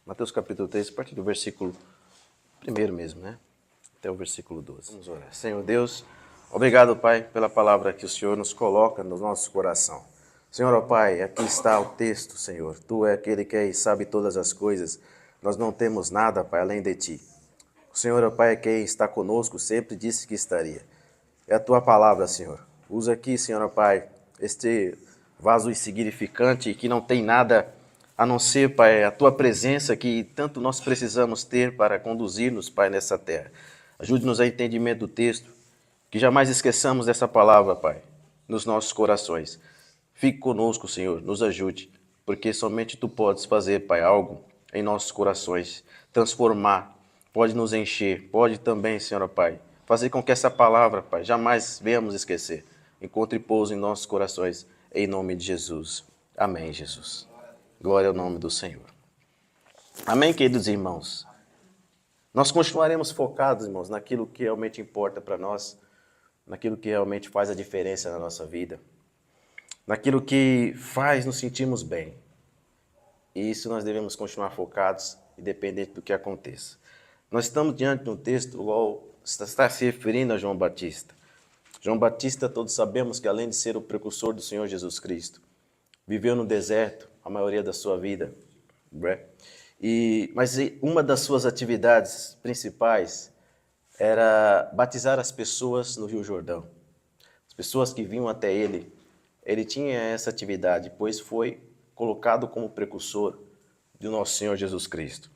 Mateus capítulo 3, a partir do versículo 1 mesmo, né? Até o versículo 12. Vamos orar. Senhor Deus, obrigado, Pai, pela palavra que o Senhor nos coloca no nosso coração. Senhor, ó Pai, aqui está o texto, Senhor. Tu é aquele que sabe todas as coisas. Nós não temos nada, Pai, além de Ti. O Senhor, ó Pai, é quem está conosco, sempre disse que estaria. É a Tua palavra, Senhor. Usa aqui, Senhor, ó Pai, este vaso insignificante que não tem nada a não ser, Pai, a Tua presença que tanto nós precisamos ter para conduzir-nos, Pai, nessa terra. Ajude-nos a entendimento do texto, que jamais esqueçamos dessa palavra, Pai, nos nossos corações. Fique conosco, Senhor, nos ajude, porque somente Tu podes fazer, Pai, algo em nossos corações, transformar, pode nos encher, pode também, Senhor, Pai, fazer com que essa palavra, Pai, jamais venhamos esquecer. Encontre pouso em nossos corações, em nome de Jesus. Amém, Jesus. Glória ao nome do Senhor. Amém, queridos irmãos. Nós continuaremos focados, irmãos, naquilo que realmente importa para nós, naquilo que realmente faz a diferença na nossa vida, naquilo que faz nos sentirmos bem. E isso nós devemos continuar focados, independente do que aconteça. Nós estamos diante de um texto igual está se referindo a João Batista. João Batista, todos sabemos que além de ser o precursor do Senhor Jesus Cristo, viveu no deserto a maioria da sua vida, né? Mas uma das suas atividades principais era batizar as pessoas no Rio Jordão. As pessoas que vinham até ele tinha essa atividade, pois foi colocado como precursor do nosso Senhor Jesus Cristo.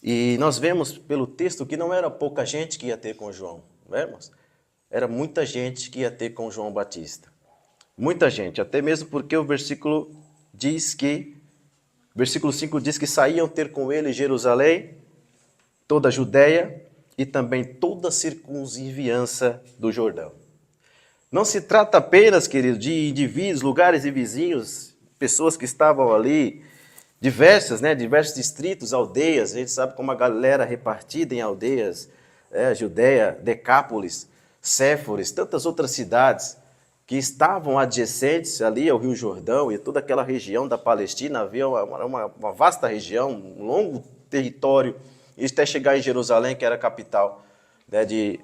E nós vemos pelo texto que não era pouca gente que ia ter com João, vemos? Era muita gente que ia ter com João Batista. Muita gente, até mesmo porque o versículo 5 diz que saíam ter com ele Jerusalém, toda a Judéia e também toda a circunvizinhança do Jordão. Não se trata apenas, queridos, de indivíduos, lugares e vizinhos, pessoas que estavam ali, diversos distritos, aldeias. A gente sabe como a galera repartida em aldeias, Judéia, Decápolis, Séforis, tantas outras cidades que estavam adjacentes ali ao Rio Jordão e toda aquela região da Palestina. Havia uma vasta região, um longo território, e até chegar em Jerusalém, que era a capital, né, de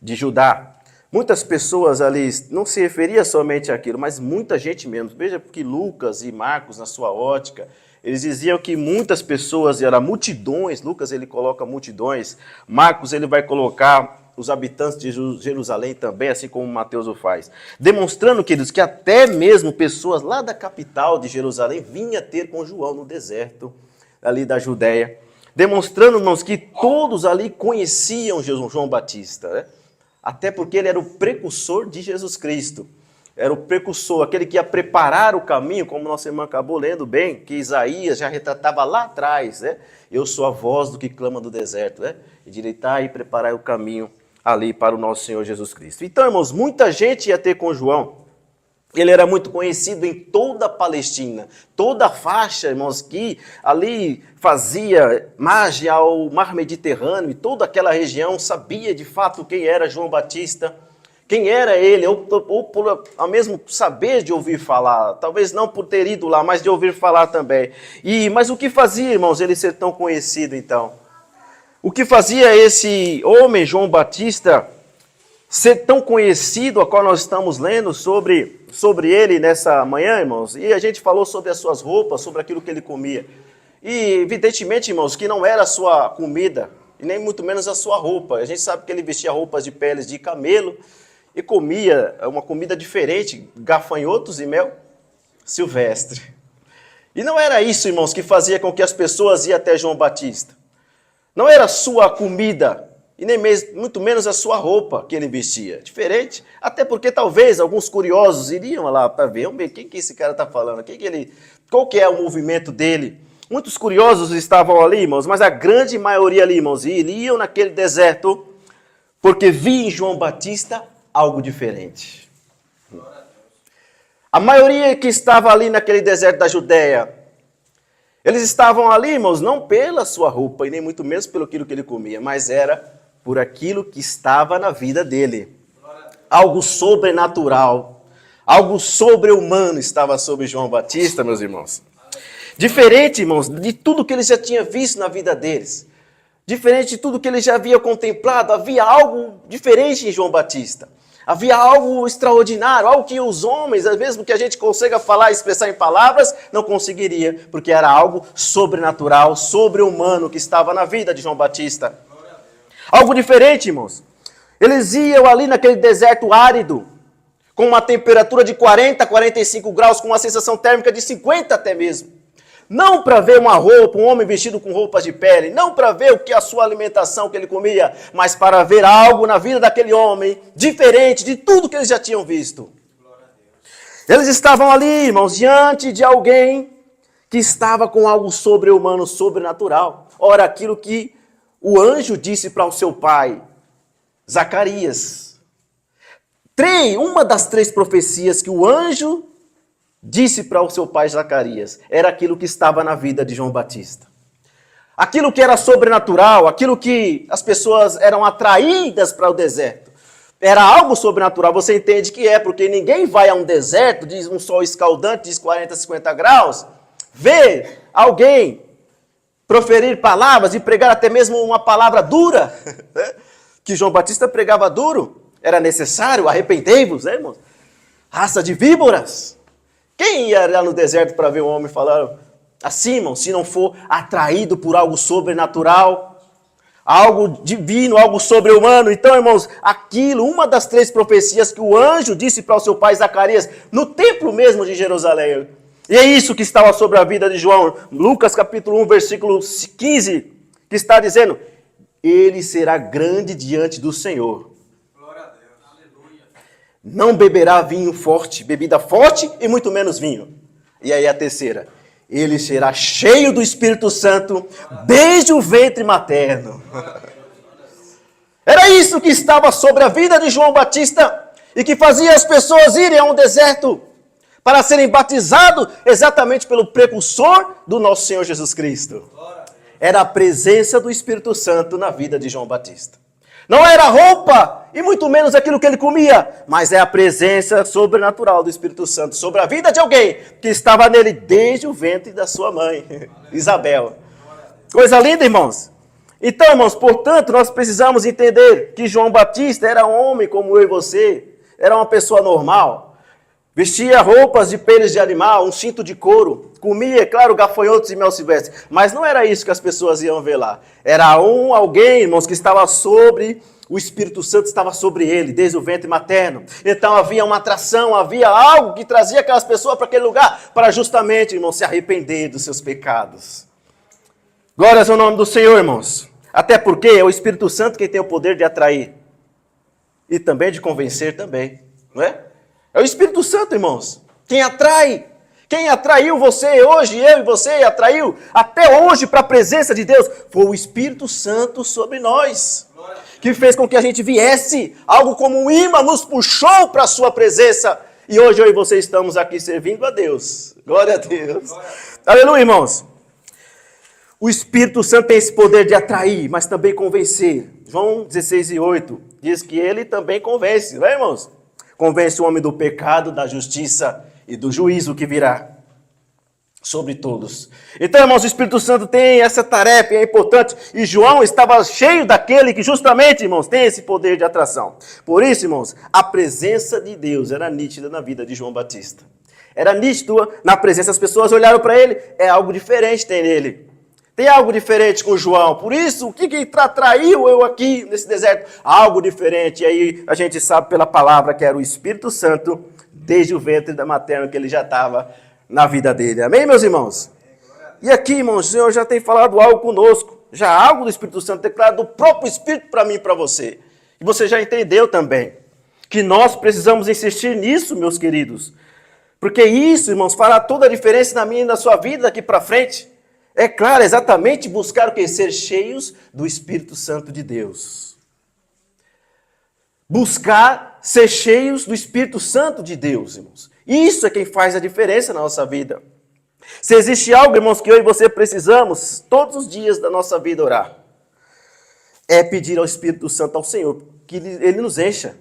Judá. Muitas pessoas ali, não se referia somente àquilo, mas muita gente mesmo. Veja que Lucas e Marcos, na sua ótica, eles diziam que muitas pessoas, eram multidões. Lucas ele coloca multidões, Marcos ele vai colocar os habitantes de Jerusalém também, assim como Mateus o faz. Demonstrando, queridos, que até mesmo pessoas lá da capital de Jerusalém vinham ter com João no deserto, ali da Judéia. Demonstrando, irmãos, que todos ali conheciam João Batista, né? Até porque ele era o precursor de Jesus Cristo. Era o precursor, aquele que ia preparar o caminho, como nossa irmã acabou lendo bem, que Isaías já retratava lá atrás, né? Eu sou a voz do que clama do deserto, né? Endireitai e preparai o caminho ali para o nosso Senhor Jesus Cristo. Então, irmãos, muita gente ia ter com João. Ele era muito conhecido em toda a Palestina, toda a faixa, irmãos, que ali fazia margem ao mar Mediterrâneo, e toda aquela região sabia de fato quem era João Batista, quem era ele, ou por ao mesmo saber de ouvir falar, talvez não por ter ido lá, mas de ouvir falar também. Mas o que fazia, irmãos, ele ser tão conhecido então? O que fazia esse homem, João Batista, ser tão conhecido, a qual nós estamos lendo sobre ele nessa manhã, irmãos? E a gente falou sobre as suas roupas, sobre aquilo que ele comia. E evidentemente, irmãos, que não era a sua comida, e nem muito menos a sua roupa. A gente sabe que ele vestia roupas de peles de camelo e comia uma comida diferente, gafanhotos e mel silvestre. E não era isso, irmãos, que fazia com que as pessoas iam até João Batista. Não era a sua comida, e nem mesmo, muito menos a sua roupa que ele vestia. Diferente, até porque talvez alguns curiosos iriam lá para ver, vamos ver quem que esse cara está falando, qual que é o movimento dele. Muitos curiosos estavam ali, irmãos, mas a grande maioria ali, irmãos, iriam naquele deserto porque via em João Batista algo diferente. A maioria que estava ali naquele deserto da Judéia, eles estavam ali, irmãos, não pela sua roupa e nem muito menos pelo aquilo que ele comia, mas era por aquilo que estava na vida dele. Algo sobrenatural, algo sobre-humano estava sobre João Batista, meus irmãos. Diferente, irmãos, de tudo que ele já tinha visto na vida deles. Diferente de tudo que ele já havia contemplado. Havia algo diferente em João Batista. Havia algo extraordinário, algo que os homens, mesmo que a gente consiga falar e expressar em palavras, não conseguiria, porque era algo sobrenatural, sobre-humano que estava na vida de João Batista. Algo diferente, irmãos. Eles iam ali naquele deserto árido, com uma temperatura de 40 a 45 graus, com uma sensação térmica de 50 até mesmo. Não para ver uma roupa, um homem vestido com roupas de pele, não para ver o que a sua alimentação que ele comia, mas para ver algo na vida daquele homem diferente de tudo que eles já tinham visto. Eles estavam ali, irmãos, diante de alguém que estava com algo sobre-humano, sobrenatural. Ora, aquilo que o anjo disse para o seu pai, Zacarias. Uma das 3 profecias que o anjo disse para o seu pai Zacarias, era aquilo que estava na vida de João Batista. Aquilo que era sobrenatural, aquilo que as pessoas eram atraídas para o deserto. Era algo sobrenatural, você entende que é, porque ninguém vai a um deserto, diz um sol escaldante, diz 40, 50 graus, ver alguém proferir palavras e pregar até mesmo uma palavra dura, que João Batista pregava duro, era necessário, arrependei-vos, né, irmãos? Raça de víboras. Quem ia lá no deserto para ver um homem falar assim, irmão, se não for atraído por algo sobrenatural, algo divino, algo sobre-humano? Então, irmãos, uma das 3 profecias que o anjo disse para o seu pai Zacarias, no templo mesmo de Jerusalém. E é isso que estava sobre a vida de João. Lucas capítulo 1, versículo 15, que está dizendo, ele será grande diante do Senhor. Não beberá vinho forte, bebida forte e muito menos vinho. E aí a terceira, ele será cheio do Espírito Santo desde o ventre materno. Era isso que estava sobre a vida de João Batista e que fazia as pessoas irem a um deserto para serem batizados exatamente pelo precursor do nosso Senhor Jesus Cristo. Era a presença do Espírito Santo na vida de João Batista. Não era roupa, e muito menos aquilo que ele comia, mas é a presença sobrenatural do Espírito Santo sobre a vida de alguém que estava nele desde o ventre da sua mãe, Isabel. Coisa linda, irmãos. Então, irmãos, portanto, nós precisamos entender que João Batista era um homem como eu e você, era uma pessoa normal. Vestia roupas de peles de animal, um cinto de couro, comia, claro, gafanhotos e mel silvestre. Mas não era isso que as pessoas iam ver lá. Era alguém, irmãos, que estava sobre, o Espírito Santo estava sobre ele, desde o ventre materno. Então havia uma atração, havia algo que trazia aquelas pessoas para aquele lugar, para justamente, irmãos, se arrepender dos seus pecados. Glórias ao nome do Senhor, irmãos. Até porque é o Espírito Santo quem tem o poder de atrair. E também de convencer também, não é? É o Espírito Santo, irmãos, quem atrai. Quem atraiu você hoje, eu e você, atraiu até hoje para a presença de Deus, foi o Espírito Santo sobre nós. Que fez com que a gente viesse, algo como um imã nos puxou para a sua presença. E hoje eu e você estamos aqui servindo a Deus. Glória a Deus. Aleluia, irmãos. O Espírito Santo tem esse poder de atrair, mas também convencer. João 16:8 diz que ele também convence, não é, irmãos? Convence o homem do pecado, da justiça e do juízo que virá sobre todos. Então, irmãos, o Espírito Santo tem essa tarefa, é importante. E João estava cheio daquele que justamente, irmãos, tem esse poder de atração. Por isso, irmãos, a presença de Deus era nítida na vida de João Batista. Era nítido na presença, as pessoas olharam para ele, é algo diferente tem nele. Tem algo diferente com João. Por isso, o que atraiu eu aqui nesse deserto? Algo diferente. E aí a gente sabe pela palavra que era o Espírito Santo, desde o ventre da materna que ele já estava na vida dele. Amém, meus irmãos? E aqui, irmãos, o Senhor já tem falado algo conosco. Já algo do Espírito Santo declarado do próprio Espírito para mim e para você. E você já entendeu também que nós precisamos insistir nisso, meus queridos. Porque isso, irmãos, fará toda a diferença na minha e na sua vida daqui para frente. É claro, exatamente buscar o que? Ser cheios do Espírito Santo de Deus. Buscar ser cheios do Espírito Santo de Deus, irmãos. Isso é quem faz a diferença na nossa vida. Se existe algo, irmãos, que eu e você precisamos, todos os dias da nossa vida orar, é pedir ao Espírito Santo, ao Senhor, que Ele nos encha.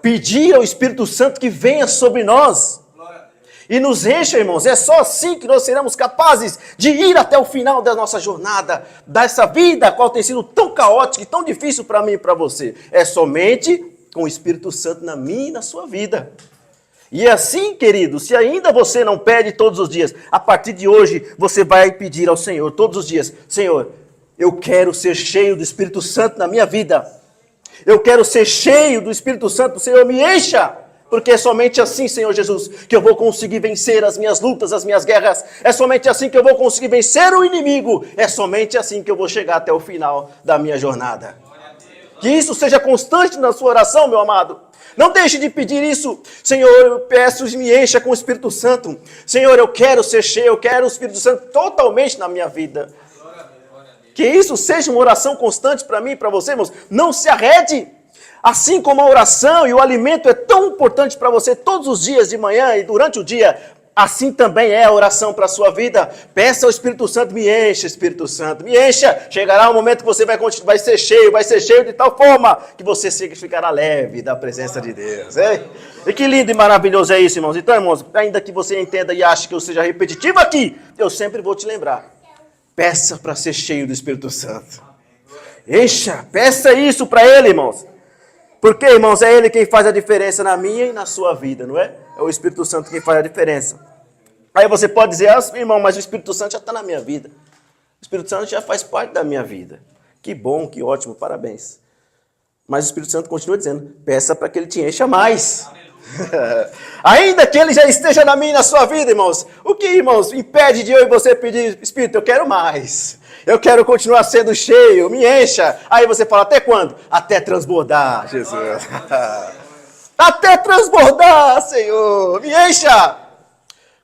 Pedir ao Espírito Santo que venha sobre nós. e nos encha, irmãos. É só assim que nós seremos capazes de ir até o final da nossa jornada, dessa vida, a qual tem sido tão caótica e tão difícil para mim e para você. É somente com o Espírito Santo na minha e na sua vida. E assim, querido, se ainda você não pede todos os dias, a partir de hoje você vai pedir ao Senhor todos os dias: Senhor, eu quero ser cheio do Espírito Santo na minha vida. Eu quero ser cheio do Espírito Santo, Senhor, me encha. Porque é somente assim, Senhor Jesus, que eu vou conseguir vencer as minhas lutas, as minhas guerras. É somente assim que eu vou conseguir vencer o inimigo. É somente assim que eu vou chegar até o final da minha jornada. Que isso seja constante na sua oração, meu amado. Não deixe de pedir isso. Senhor, eu peço e me encha com o Espírito Santo. Senhor, eu quero ser cheio, eu quero o Espírito Santo totalmente na minha vida. Que isso seja uma oração constante para mim e para você, irmãos. Não se arrede. Assim como a oração e o alimento é tão importante para você todos os dias de manhã e durante o dia, assim também é a oração para a sua vida. Peça ao Espírito Santo, me encha, Espírito Santo, me encha. Chegará um momento que você vai ser cheio de tal forma que você ficará leve da presença de Deus. Hein? E que lindo e maravilhoso é isso, irmãos. Então, irmãos, ainda que você entenda e ache que eu seja repetitivo aqui, eu sempre vou te lembrar. Peça para ser cheio do Espírito Santo. Encha, peça isso para Ele, irmãos. Porque, irmãos, é Ele quem faz a diferença na minha e na sua vida, não é? É o Espírito Santo quem faz a diferença. Aí você pode dizer: irmão, mas o Espírito Santo já está na minha vida. O Espírito Santo já faz parte da minha vida. Que bom, que ótimo, parabéns. Mas o Espírito Santo continua dizendo: peça para que Ele te encha mais. Ainda que Ele já esteja na minha e na sua vida, irmãos. O que, irmãos, impede de eu e você pedir: Espírito, eu quero mais. Eu quero continuar sendo cheio, me encha. Aí você fala: até quando? Até transbordar, Jesus. Até transbordar, Senhor. Me encha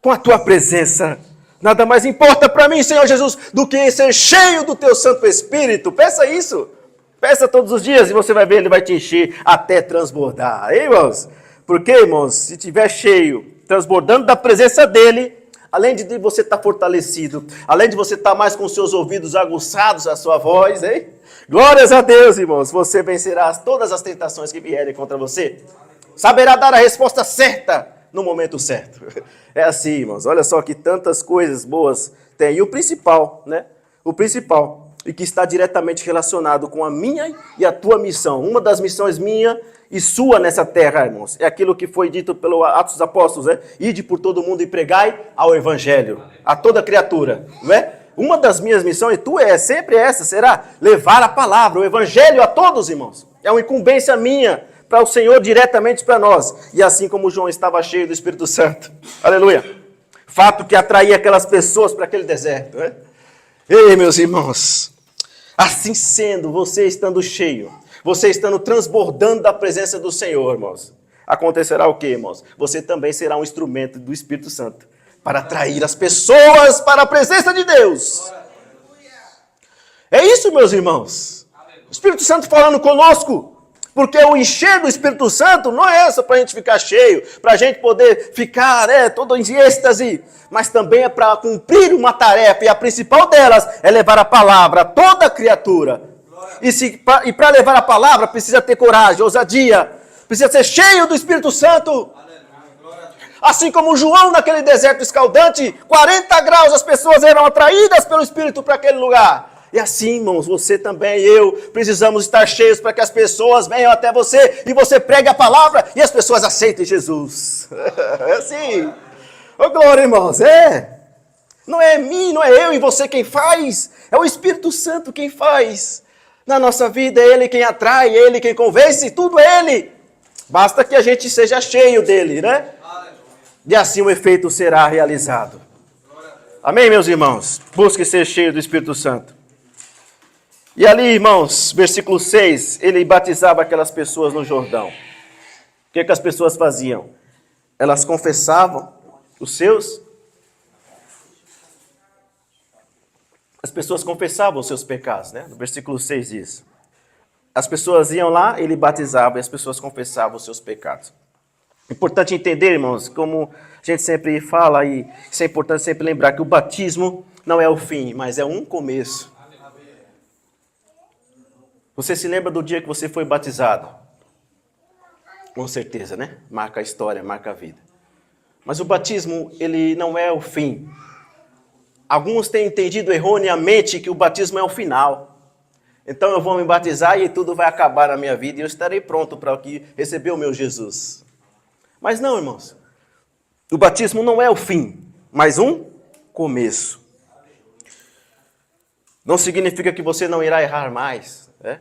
com a tua presença. Nada mais importa para mim, Senhor Jesus, do que ser cheio do teu Santo Espírito. Peça isso. Peça todos os dias e você vai ver, Ele vai te encher até transbordar. Hein, irmãos? Porque, irmãos, se estiver cheio, transbordando da presença dEle, além de você estar fortalecido, além de você estar mais com seus ouvidos aguçados à sua voz, hein? Glórias a Deus, irmãos. Você vencerá todas as tentações que vierem contra você. Saberá dar a resposta certa no momento certo. É assim, irmãos. Olha só que tantas coisas boas tem. E o principal, né? O principal, e que está diretamente relacionado com a minha e a tua missão. Uma das missões minha e sua nessa terra, irmãos, é aquilo que foi dito pelo Atos dos Apóstolos, né? Ide por todo mundo e pregai ao Evangelho, a toda criatura, não é? Uma das minhas missões, sempre essa, será levar a palavra, o Evangelho a todos, irmãos. É uma incumbência minha, para o Senhor diretamente para nós. E assim como João estava cheio do Espírito Santo, aleluia, fato que atraía aquelas pessoas para aquele deserto, né? Ei, meus irmãos, assim sendo, você estando cheio, você estando transbordando da presença do Senhor, irmãos, acontecerá o quê, irmãos? Você também será um instrumento do Espírito Santo para atrair as pessoas para a presença de Deus. É isso, meus irmãos. O Espírito Santo falando conosco. Porque o encher do Espírito Santo não é só para a gente ficar cheio, para a gente poder ficar todo em êxtase, mas também é para cumprir uma tarefa, e a principal delas é levar a palavra a toda criatura. E para levar a palavra precisa ter coragem, ousadia, precisa ser cheio do Espírito Santo. Assim como João naquele deserto escaldante, 40 graus, as pessoas eram atraídas pelo Espírito para aquele lugar. E assim, irmãos, você também e eu precisamos estar cheios para que as pessoas venham até você e você pregue a palavra e as pessoas aceitem Jesus. É assim. Ô, glória, irmãos, Não é mim, não é eu e você quem faz, é o Espírito Santo quem faz. Na nossa vida é Ele quem atrai, é Ele quem convence, tudo é Ele. Basta que a gente seja cheio dEle, né? E assim o efeito será realizado. Amém, meus irmãos? Busque ser cheio do Espírito Santo. E ali, irmãos, versículo 6, ele batizava aquelas pessoas no Jordão. O que as pessoas faziam? Elas confessavam os seus... As pessoas confessavam os seus pecados, né? No versículo 6 diz. As pessoas iam lá, ele batizava e as pessoas confessavam os seus pecados. Importante entender, irmãos, como a gente sempre fala, e isso é importante sempre lembrar, que o batismo não é o fim, mas é um começo. Você se lembra do dia que você foi batizado? Com certeza, né? Marca a história, marca a vida. Mas o batismo, ele não é o fim. Alguns têm entendido erroneamente que o batismo é o final. Então eu vou me batizar e tudo vai acabar na minha vida e eu estarei pronto para receber o meu Jesus. Mas não, irmãos. O batismo não é o fim, mas um começo. Não significa que você não irá errar mais, né?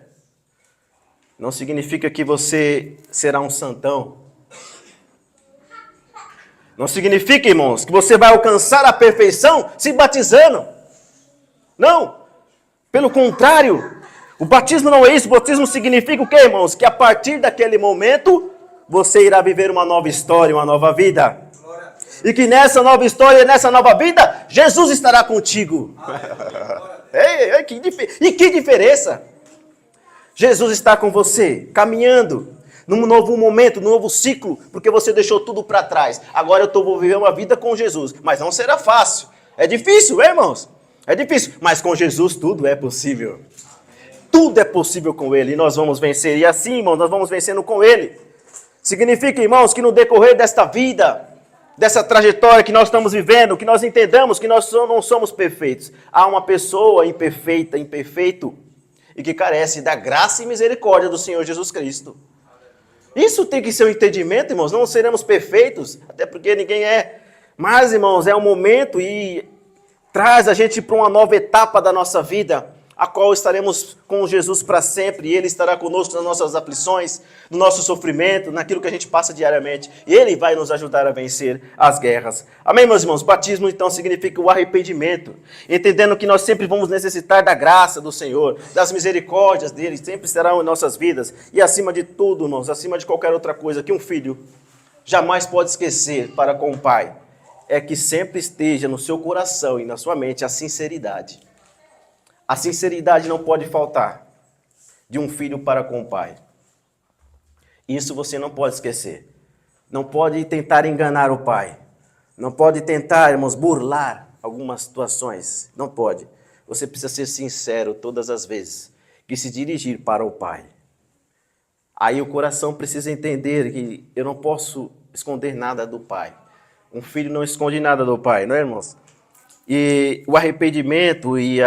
Não significa que você será um santão. Não significa, irmãos, que você vai alcançar a perfeição se batizando. Não. Pelo contrário, o batismo não é isso. O batismo significa o quê, irmãos? Que a partir daquele momento, você irá viver uma nova história, uma nova vida. E que nessa nova história, nessa nova vida, Jesus estará contigo. Ei, que diferença! Jesus está com você, caminhando num novo momento, num novo ciclo, porque você deixou tudo para trás. Agora vou viver uma vida com Jesus, mas não será fácil. É difícil, irmãos? É difícil, mas com Jesus tudo é possível. Tudo é possível com Ele e nós vamos vencer. E assim, irmãos, nós vamos vencendo com Ele. Significa, irmãos, que no decorrer desta vida, dessa trajetória que nós estamos vivendo, que nós entendamos que nós não somos perfeitos. Há uma pessoa imperfeita, imperfeito, e que carece da graça e misericórdia do Senhor Jesus Cristo. Isso tem que ser um entendimento, irmãos. Não seremos perfeitos, até porque ninguém é. Mas, irmãos, é um momento e traz a gente para uma nova etapa da nossa vida, a qual estaremos com Jesus para sempre, e Ele estará conosco nas nossas aflições, no nosso sofrimento, naquilo que a gente passa diariamente, e Ele vai nos ajudar a vencer as guerras. Amém, meus irmãos? Batismo, então, significa o arrependimento, entendendo que nós sempre vamos necessitar da graça do Senhor, das misericórdias dEle, sempre estarão em nossas vidas, e acima de tudo, irmãos, acima de qualquer outra coisa que um filho jamais pode esquecer para com o Pai, é que sempre esteja no seu coração e na sua mente a sinceridade. A sinceridade não pode faltar de um filho para com o pai. Isso você não pode esquecer. Não pode tentar enganar o pai. Não pode tentar, irmãos, burlar algumas situações. Não pode. Você precisa ser sincero todas as vezes que se dirigir para o pai. Aí o coração precisa entender que eu não posso esconder nada do pai. Um filho não esconde nada do pai, não é, irmãos? E o arrependimento e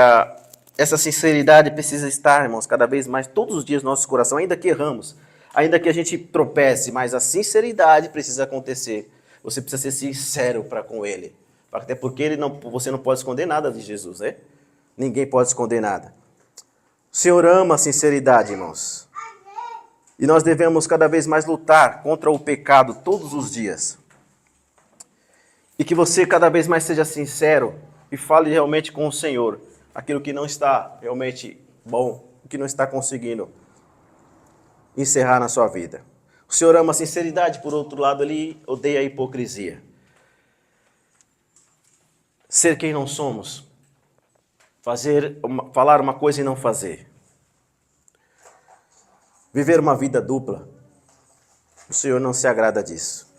essa sinceridade precisa estar, irmãos, cada vez mais, todos os dias no nosso coração, ainda que erramos, ainda que a gente tropece, mas a sinceridade precisa acontecer. Você precisa ser sincero para com Ele. Até porque você não pode esconder nada de Jesus, né? Ninguém pode esconder nada. O Senhor ama a sinceridade, irmãos. E nós devemos cada vez mais lutar contra o pecado todos os dias. E que você cada vez mais seja sincero e fale realmente com o Senhor aquilo que não está realmente bom, o que não está conseguindo encerrar na sua vida. O Senhor ama a sinceridade, por outro lado, Ele odeia a hipocrisia. Ser quem não somos, falar uma coisa e não fazer. Viver uma vida dupla, o Senhor não se agrada disso.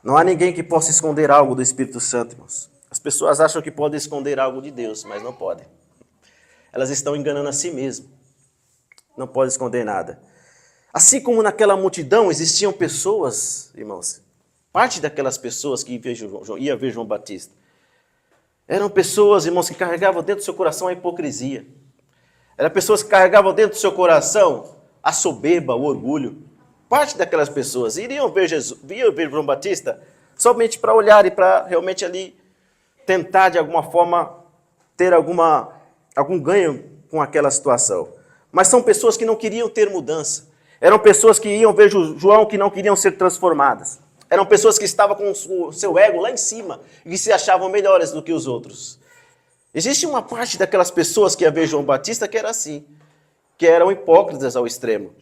Não há ninguém que possa esconder algo do Espírito Santo, irmãos. As pessoas acham que podem esconder algo de Deus, mas não podem. Elas estão enganando a si mesmas. Não podem esconder nada. Assim como naquela multidão existiam pessoas, irmãos, parte daquelas pessoas que ia ver João Batista, eram pessoas, irmãos, que carregavam dentro do seu coração a hipocrisia. Eram pessoas que carregavam dentro do seu coração a soberba, o orgulho. Parte daquelas pessoas iriam ver João Batista somente para olhar e para realmente ali tentar de alguma forma ter algum ganho com aquela situação. Mas são pessoas que não queriam ter mudança. Eram pessoas que iam ver João que não queriam ser transformadas. Eram pessoas que estavam com o seu ego lá em cima e que se achavam melhores do que os outros. Existe uma parte daquelas pessoas que ia ver João Batista que era assim, que eram hipócritas ao extremo.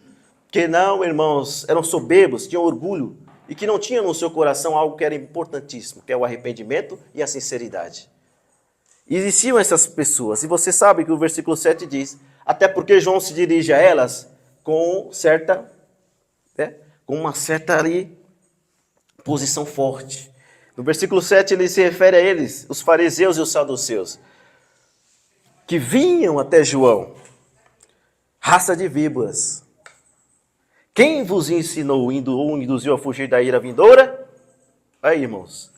Que não, irmãos, eram soberbos, tinham orgulho, e que não tinha no seu coração algo que era importantíssimo, que é o arrependimento e a sinceridade. E existiam essas pessoas, e você sabe que o versículo 7 diz, até porque João se dirige a elas com uma certa ali, posição forte. No versículo 7 ele se refere a eles, os fariseus e os saduceus, que vinham até João, raça de víboras. Quem vos ensinou ou induziu a fugir da ira vindoura? Aí, irmãos.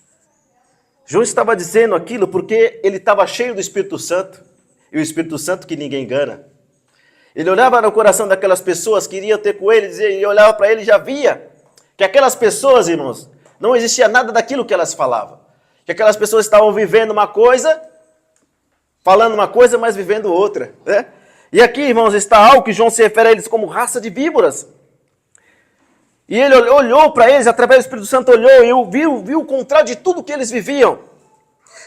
João estava dizendo aquilo porque ele estava cheio do Espírito Santo. E o Espírito Santo que ninguém engana. Ele olhava no coração daquelas pessoas que iriam ter com ele, e olhava para ele e já via que aquelas pessoas, irmãos, não existia nada daquilo que elas falavam. Que aquelas pessoas estavam vivendo uma coisa, falando uma coisa, mas vivendo outra. Né? E aqui, irmãos, está algo que João se refere a eles como raça de víboras. E ele olhou para eles, através do Espírito Santo olhou e viu o contrário de tudo que eles viviam.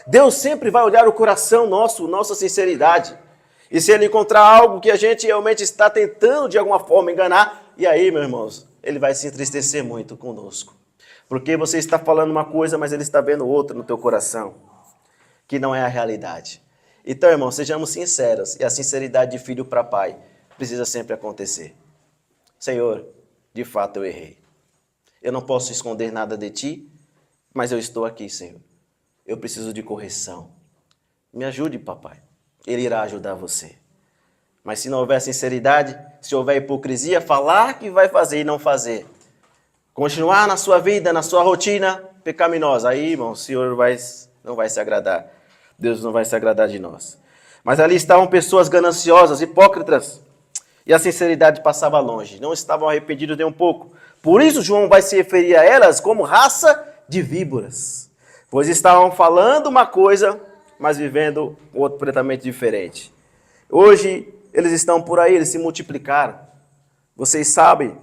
Deus sempre vai olhar o coração nosso, nossa sinceridade. E se ele encontrar algo que a gente realmente está tentando de alguma forma enganar, e aí, meus irmãos, ele vai se entristecer muito conosco. Porque você está falando uma coisa, mas ele está vendo outra no teu coração, que não é a realidade. Então, irmãos, sejamos sinceros, e a sinceridade de filho para pai precisa sempre acontecer. Senhor, de fato eu errei. Eu não posso esconder nada de ti, mas eu estou aqui, Senhor. Eu preciso de correção. Me ajude, papai. Ele irá ajudar você. Mas se não houver sinceridade, se houver hipocrisia, falar que vai fazer e não fazer. Continuar na sua vida, na sua rotina pecaminosa. Aí, irmão, o Senhor não vai se agradar. Deus não vai se agradar de nós. Mas ali estavam pessoas gananciosas, hipócritas. E a sinceridade passava longe. Não estavam arrependidos nem um pouco. Por isso, João vai se referir a elas como raça de víboras. Pois estavam falando uma coisa, mas vivendo outro completamente diferente. Hoje, eles estão por aí, eles se multiplicaram. Vocês sabem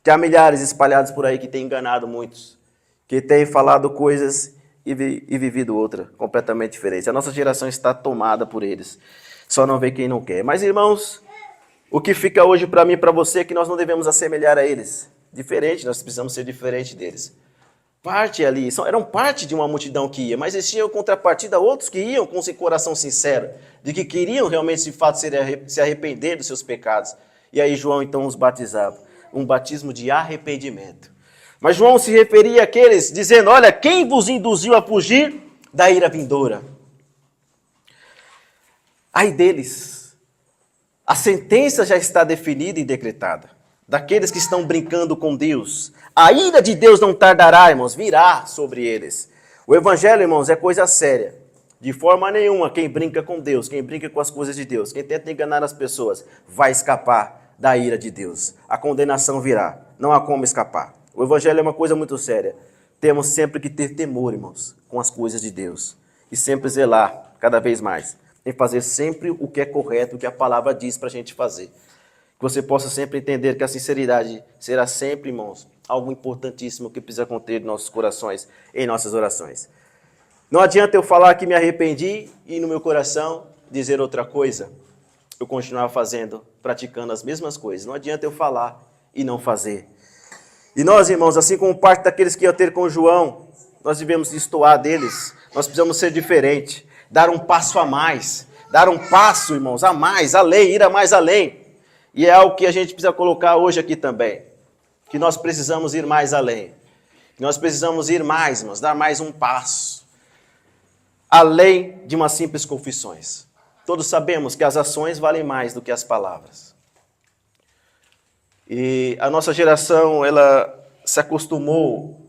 que há milhares espalhados por aí que têm enganado muitos, que têm falado coisas e vivido outra, completamente diferente. A nossa geração está tomada por eles. Só não vê quem não quer. Mas, irmãos, o que fica hoje para mim e para você é que nós não devemos assemelhar a eles. Diferente, nós precisamos ser diferente deles. Parte ali, eram parte de uma multidão que ia, mas existia em contrapartida outros que iam com esse coração sincero, de que queriam realmente, de fato, se arrepender dos seus pecados. E aí João, então, os batizava. Um batismo de arrependimento. Mas João se referia àqueles, dizendo, olha, quem vos induziu a fugir da ira vindoura? Ai deles. A sentença já está definida e decretada. Daqueles que estão brincando com Deus. A ira de Deus não tardará, irmãos, virá sobre eles. O evangelho, irmãos, é coisa séria. De forma nenhuma, quem brinca com Deus, quem brinca com as coisas de Deus, quem tenta enganar as pessoas, vai escapar da ira de Deus. A condenação virá. Não há como escapar. O evangelho é uma coisa muito séria. Temos sempre que ter temor, irmãos, com as coisas de Deus. E sempre zelar, cada vez mais, em fazer sempre o que é correto, o que a palavra diz para a gente fazer. Que você possa sempre entender que a sinceridade será sempre, irmãos, algo importantíssimo que precisa conter em nossos corações, em nossas orações. Não adianta eu falar que me arrependi e no meu coração dizer outra coisa. Eu continuar fazendo, praticando as mesmas coisas. Não adianta eu falar e não fazer. E nós, irmãos, assim como parte daqueles que iam ter com João, nós devemos destoar deles. Nós precisamos ser diferentes, dar um passo a mais. Dar um passo, irmãos, a mais, além, ir a mais além. E é algo que a gente precisa colocar hoje aqui também. Que nós precisamos ir mais além. Que nós precisamos ir mais, irmãos, dar mais um passo. Além de umas simples confissões. Todos sabemos que as ações valem mais do que as palavras. E a nossa geração, ela se acostumou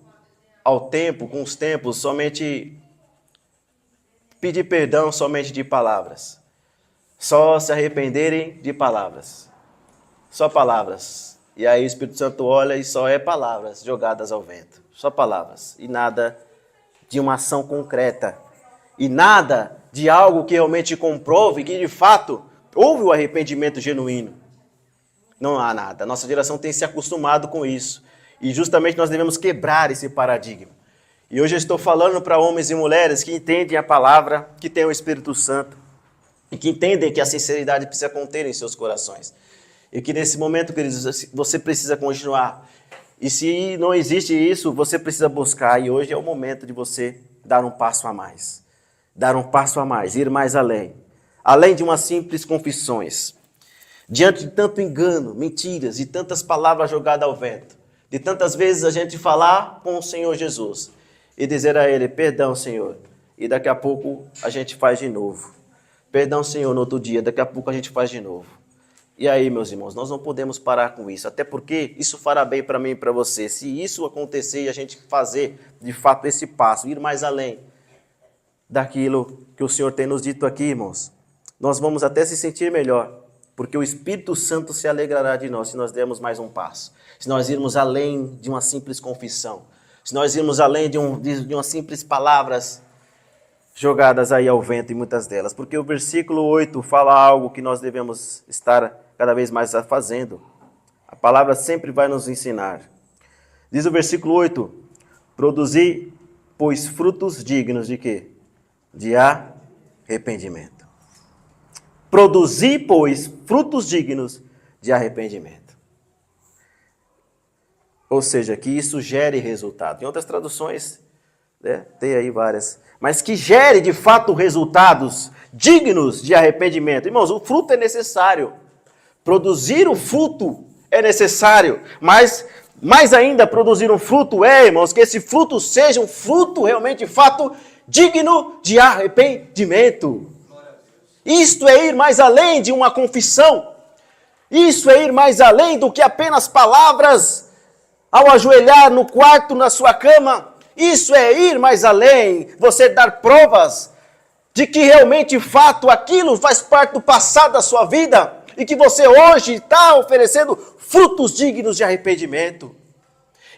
ao tempo, com os tempos, somente pedir perdão somente de palavras. Só se arrependerem de palavras. Só palavras. E aí o Espírito Santo olha e só é palavras jogadas ao vento. Só palavras. E nada de uma ação concreta. E nada de algo que realmente comprove que de fato houve o arrependimento genuíno. Não há nada. A nossa geração tem se acostumado com isso. E justamente nós devemos quebrar esse paradigma. E hoje eu estou falando para homens e mulheres que entendem a palavra, que têm o Espírito Santo. E que entendem que a sinceridade precisa conter em seus corações. E que nesse momento, queridos, você precisa continuar. E se não existe isso, você precisa buscar. E hoje é o momento de você dar um passo a mais. Dar um passo a mais, ir mais além. Além de umas simples confissões. Diante de tanto engano, mentiras e tantas palavras jogadas ao vento. De tantas vezes a gente falar com o Senhor Jesus. E dizer a Ele, perdão, Senhor. E daqui a pouco a gente faz de novo. Perdão, Senhor, no outro dia. Daqui a pouco a gente faz de novo. E aí, meus irmãos, nós não podemos parar com isso, até porque isso fará bem para mim e para você. Se isso acontecer e a gente fazer, de fato, esse passo, ir mais além daquilo que o Senhor tem nos dito aqui, irmãos, nós vamos até se sentir melhor, porque o Espírito Santo se alegrará de nós se nós dermos mais um passo, se nós irmos além de uma simples confissão, se nós irmos além de umas simples palavras jogadas aí ao vento, e muitas delas, porque o versículo 8 fala algo que nós devemos estar cada vez mais fazendo. A palavra sempre vai nos ensinar. Diz o versículo 8, produzi, pois, frutos dignos de quê? De arrependimento. Produzi, pois, frutos dignos de arrependimento. Ou seja, que isso gere resultado. Em outras traduções, né, tem aí várias, mas que gere de fato resultados dignos de arrependimento. Irmãos, o fruto é necessário. Produzir o fruto é necessário, mas mais ainda produzir um fruto irmãos, que esse fruto seja um fruto realmente, de fato, digno de arrependimento. Isto é ir mais além de uma confissão. Isso é ir mais além do que apenas palavras ao ajoelhar no quarto, na sua cama. Isso é ir mais além, você dar provas de que realmente, de fato, aquilo faz parte do passado da sua vida e que você hoje está oferecendo frutos dignos de arrependimento.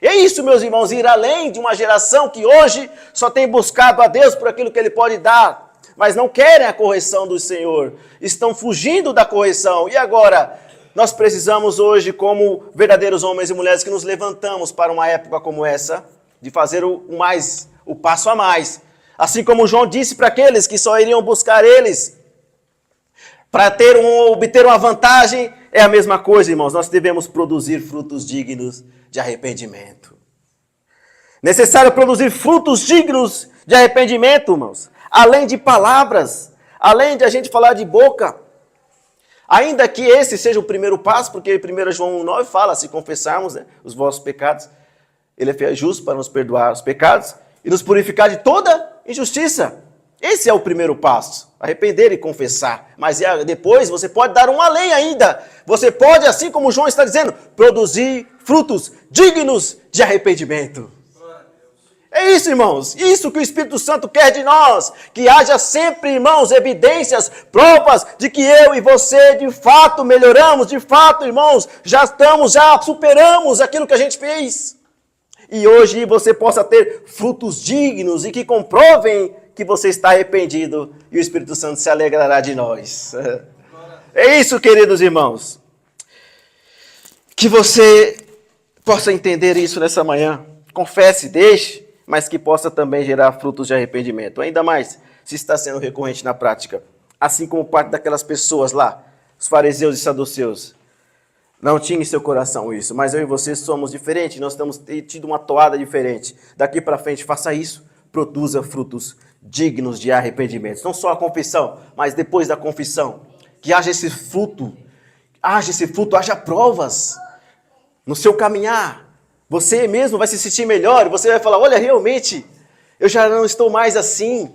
E é isso, meus irmãos, ir além de uma geração que hoje só tem buscado a Deus por aquilo que Ele pode dar, mas não querem a correção do Senhor, estão fugindo da correção. E agora, nós precisamos hoje, como verdadeiros homens e mulheres que nos levantamos para uma época como essa, de fazer o passo a mais. Assim como João disse para aqueles que só iriam buscar eles, para obter uma vantagem, é a mesma coisa, irmãos. Nós devemos produzir frutos dignos de arrependimento. Necessário produzir frutos dignos de arrependimento, irmãos. Além de palavras, além de a gente falar de boca. Ainda que esse seja o primeiro passo, porque 1 João 1,9 fala, se confessarmos, né, os vossos pecados, Ele é fiel e justo para nos perdoar os pecados e nos purificar de toda injustiça. Esse é o primeiro passo, arrepender e confessar. Mas depois você pode dar um além ainda. Você pode, assim como João está dizendo, produzir frutos dignos de arrependimento. É isso, irmãos. Isso que o Espírito Santo quer de nós. Que haja sempre, irmãos, evidências, provas de que eu e você, de fato, melhoramos. De fato, irmãos, já superamos aquilo que a gente fez. E hoje você possa ter frutos dignos e que comprovem que você está arrependido e o Espírito Santo se alegrará de nós. É isso, queridos irmãos. Que você possa entender isso nessa manhã. Confesse, deixe, mas que possa também gerar frutos de arrependimento. Ainda mais se está sendo recorrente na prática. Assim como parte daquelas pessoas lá, os fariseus e saduceus. Não tinha em seu coração isso, mas eu e você somos diferentes, nós temos tido uma toada diferente. Daqui para frente, faça isso, produza frutos dignos de arrependimento. Não só a confissão, mas depois da confissão, que haja esse fruto, haja provas no seu caminhar. Você mesmo vai se sentir melhor, você vai falar, olha, realmente, eu já não estou mais assim,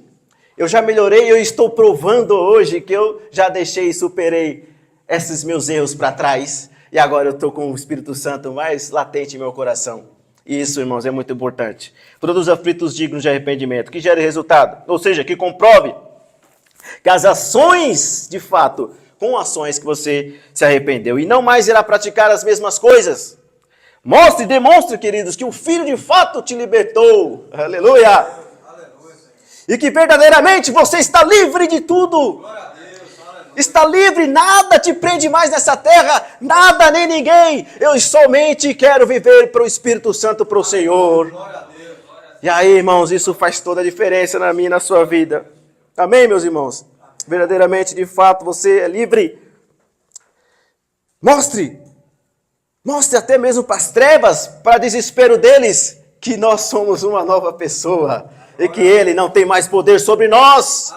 eu já melhorei, eu estou provando hoje que eu já deixei e superei esses meus erros para trás. E agora eu estou com o Espírito Santo mais latente em meu coração. E isso, irmãos, é muito importante. Produza frutos dignos de arrependimento, que gere resultado. Ou seja, que comprove que as ações, de fato, com ações que você se arrependeu. E não mais irá praticar as mesmas coisas. Mostre e demonstre, queridos, que o Filho de fato te libertou. Aleluia! E que verdadeiramente você está livre de tudo. Está livre, nada te prende mais nessa terra, nada nem ninguém. Eu somente quero viver para o Espírito Santo, para o Senhor. E aí, irmãos, isso faz toda a diferença na minha e na sua vida. Amém, meus irmãos? Verdadeiramente, de fato, você é livre. Mostre até mesmo para as trevas, para desespero deles, que nós somos uma nova pessoa e que Ele não tem mais poder sobre nós.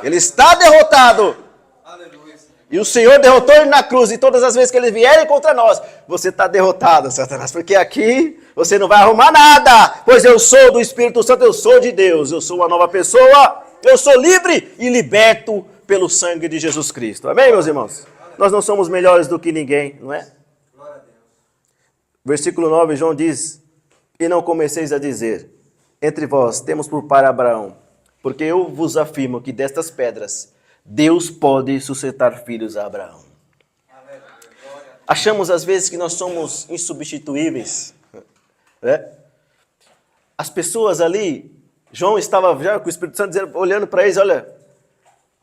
Ele está derrotado. E o Senhor derrotou ele na cruz, e todas as vezes que eles vierem contra nós, você está derrotado, Satanás, porque aqui você não vai arrumar nada, pois eu sou do Espírito Santo, eu sou de Deus, eu sou uma nova pessoa, eu sou livre e liberto pelo sangue de Jesus Cristo. Amém, meus irmãos? Nós não somos melhores do que ninguém, não é? Versículo 9, João diz, e não comeceis a dizer, entre vós temos por pai Abraão, porque eu vos afirmo que destas pedras Deus pode suscitar filhos a Abraão. Achamos às vezes que nós somos insubstituíveis, né? As pessoas ali, João estava já com o Espírito Santo dizendo, olhando para eles, olha,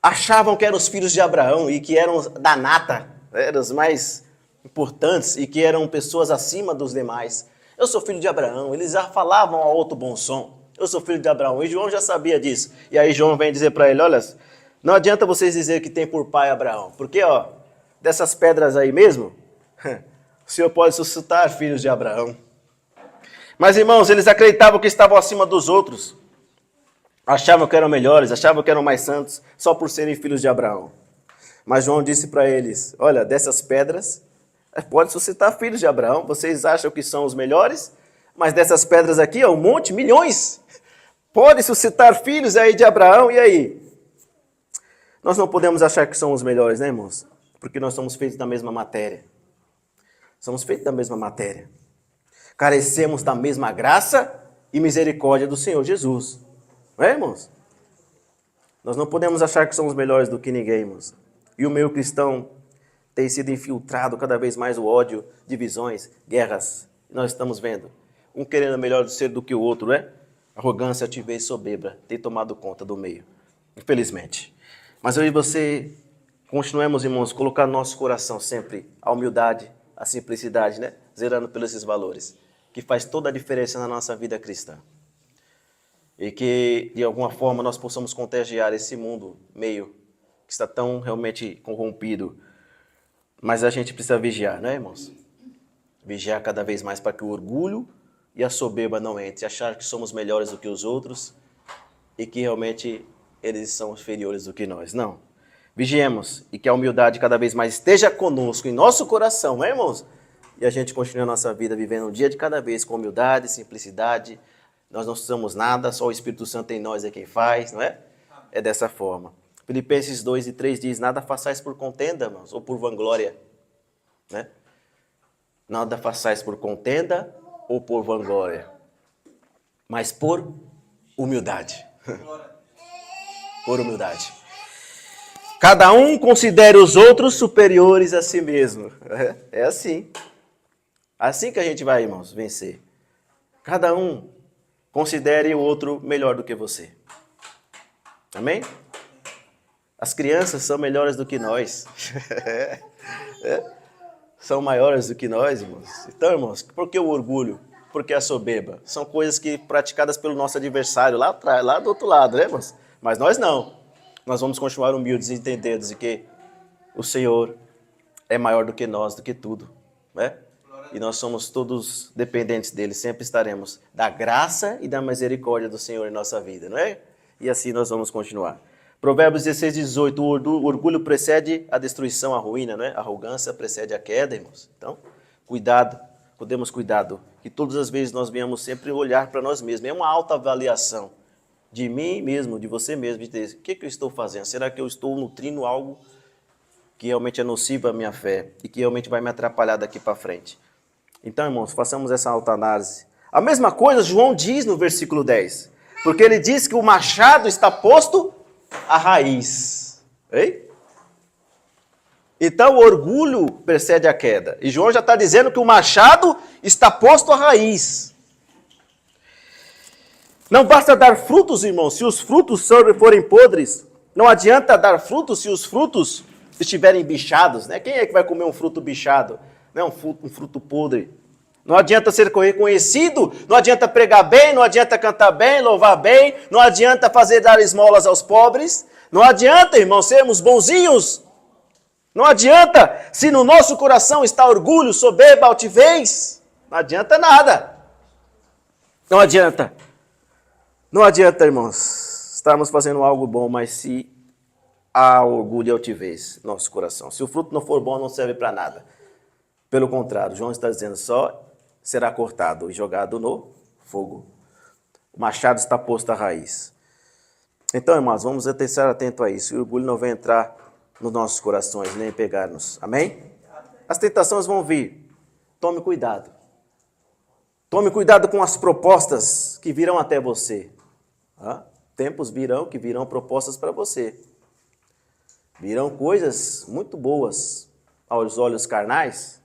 achavam que eram os filhos de Abraão e que eram da nata, eram os mais importantes e que eram pessoas acima dos demais. Eu sou filho de Abraão, eles já falavam a outro bom som, eu sou filho de Abraão, e João já sabia disso. E aí João vem dizer para ele, olha, não adianta vocês dizer que tem por pai Abraão, porque ó, dessas pedras aí mesmo, o Senhor pode suscitar filhos de Abraão. Mas irmãos, eles acreditavam que estavam acima dos outros, achavam que eram melhores, achavam que eram mais santos, só por serem filhos de Abraão. Mas João disse para eles, olha, dessas pedras, pode suscitar filhos de Abraão, vocês acham que são os melhores, mas dessas pedras aqui, ó, um monte, milhões, pode suscitar filhos aí de Abraão, e aí? Nós não podemos achar que somos os melhores, né, irmãos? Porque nós somos feitos da mesma matéria. Somos feitos da mesma matéria. Carecemos da mesma graça e misericórdia do Senhor Jesus. Não é, irmãos? Nós não podemos achar que somos melhores do que ninguém, irmãos. E o meio cristão tem sido infiltrado cada vez mais o ódio, divisões, guerras. Nós estamos vendo. Um querendo melhor ser do que o outro, né? Arrogância, altivez, soberba tem tomado conta do meio. Infelizmente. Mas eu e você continuemos, irmãos, colocar no nosso coração sempre a humildade, a simplicidade, né? Zerando pelos esses valores, que faz toda a diferença na nossa vida cristã. E que, de alguma forma, nós possamos contagiar esse mundo meio que está tão realmente corrompido. Mas a gente precisa vigiar, não é, irmãos? Vigiar cada vez mais para que o orgulho e a soberba não entre, achar que somos melhores do que os outros e que realmente eles são inferiores do que nós. Não. Vigiemos e que a humildade cada vez mais esteja conosco, em nosso coração, não é, irmãos? E a gente continue a nossa vida vivendo um dia de cada vez com humildade, simplicidade. Nós não somos nada, só o Espírito Santo em nós é quem faz, não é? É dessa forma. Filipenses 2:3 diz, nada façais por contenda, irmãos, ou por vanglória, né? Nada façais por contenda ou por vanglória, mas por humildade. Por humildade. Cada um considere os outros superiores a si mesmo. É assim. Assim que a gente vai, irmãos, vencer. Cada um considere o outro melhor do que você. Amém? As crianças são melhores do que nós. São maiores do que nós, irmãos. Então, irmãos, por que o orgulho? Por que a soberba? São coisas que praticadas pelo nosso adversário lá atrás, lá do outro lado, né, irmãos? Mas nós não. Nós vamos continuar humildes e entendendo de que o Senhor é maior do que nós, do que tudo, né? E nós somos todos dependentes dele, sempre estaremos da graça e da misericórdia do Senhor em nossa vida, não é? E assim nós vamos continuar. Provérbios 16:18, o orgulho precede a destruição, a ruína, não é? A arrogância precede a queda, irmãos. Então, cuidado, podemos cuidado, que todas as vezes nós venhamos sempre olhar para nós mesmos, é uma autoavaliação de mim mesmo, de você mesmo, de dizer, o que eu estou fazendo? Será que eu estou nutrindo algo que realmente é nocivo à minha fé e que realmente vai me atrapalhar daqui para frente? Então, irmãos, façamos essa autoanálise. A mesma coisa João diz no versículo 10, porque ele diz que o machado está posto à raiz. Ei? Então, o orgulho precede a queda. E João já está dizendo que o machado está posto à raiz. Não basta dar frutos, irmãos, se os frutos forem podres. Não adianta dar frutos se os frutos estiverem bichados, né? Quem é que vai comer um fruto bichado? Não, um fruto podre. Não adianta ser reconhecido, não adianta pregar bem, não adianta cantar bem, louvar bem, não adianta dar esmolas aos pobres, não adianta, irmãos, sermos bonzinhos. Não adianta se no nosso coração está orgulho, soberba, altivez. Não adianta nada. Não adianta. Não adianta, irmãos, estarmos fazendo algo bom, mas se há orgulho e altivez no nosso coração. Se o fruto não for bom, não serve para nada. Pelo contrário, João está dizendo, só será cortado e jogado no fogo. O machado está posto à raiz. Então, irmãos, vamos estar atentos a isso. O orgulho não vai entrar nos nossos corações, nem pegar-nos. Amém? As tentações vão vir. Tome cuidado. Tome cuidado com as propostas que virão até você. Tempos virão que virão propostas para você. Virão coisas muito boas aos olhos carnais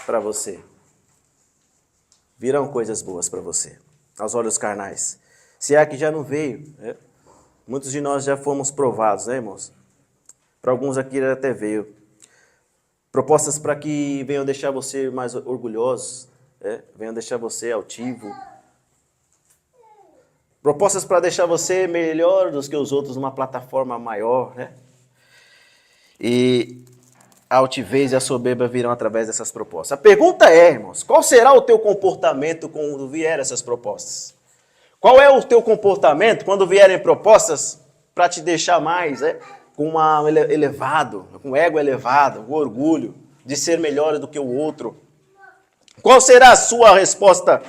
para você. Virão coisas boas para você, aos olhos carnais. Se é que já não veio, né? Muitos de nós já fomos provados, né, irmãos? Para alguns aqui até veio. Propostas para que venham deixar você mais orgulhoso, né? Venham deixar você altivo. Propostas para deixar você melhor do que os outros numa plataforma maior, né? E a altivez e a soberba virão através dessas propostas. A pergunta é, irmãos, qual será o teu comportamento quando vierem essas propostas? Qual é o teu comportamento quando vierem propostas para te deixar mais, com com ego elevado, com orgulho de ser melhor do que o outro? Qual será a sua resposta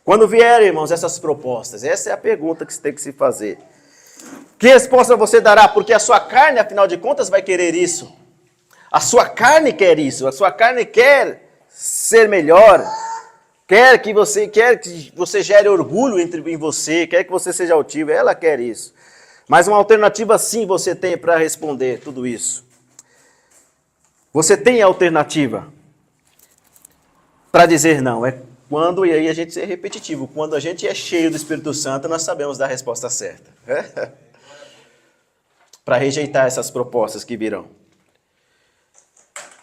quando vierem, irmãos, essas propostas? Essa é a pergunta que você tem que se fazer. Que resposta você dará? Porque a sua carne, afinal de contas, vai querer isso. A sua carne quer isso. A sua carne quer ser melhor. Quer que você gere orgulho em você. Quer que você seja altivo. Ela quer isso. Mas uma alternativa sim você tem para responder tudo isso. Você tem alternativa para dizer não. É quando, e aí a gente é repetitivo, quando a gente é cheio do Espírito Santo, nós sabemos dar a resposta certa. Para rejeitar essas propostas que virão.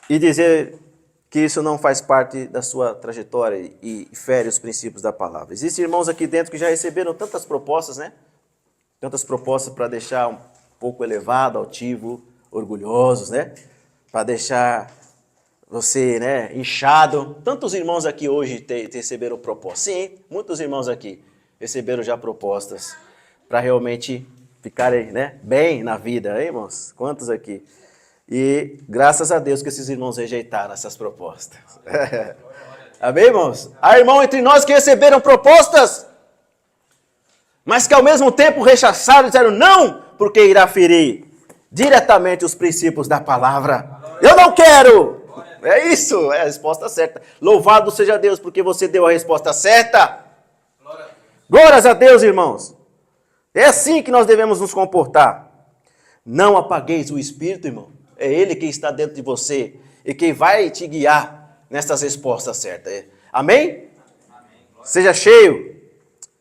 E dizer que isso não faz parte da sua trajetória e fere os princípios da palavra. Existem irmãos aqui dentro que já receberam tantas propostas, né? Tantas propostas para deixar um pouco elevado, altivo, orgulhosos, né? Para deixar você, né, inchado. Tantos irmãos aqui hoje receberam propostas. Sim, muitos irmãos aqui receberam já propostas para realmente ficarem, né, bem na vida, hein, irmãos? Quantos aqui? E graças a Deus que esses irmãos rejeitaram essas propostas. Amém, irmãos? Há irmãos entre nós que receberam propostas, mas que ao mesmo tempo rechaçaram e disseram não, porque irá ferir diretamente os princípios da palavra. Eu não quero! É isso, é a resposta certa. Louvado seja Deus, porque você deu a resposta certa. Glórias a Deus, irmãos. É assim que nós devemos nos comportar. Não apagueis o Espírito, irmão. É Ele que está dentro de você e que vai te guiar nessas respostas certas. Amém? Seja cheio.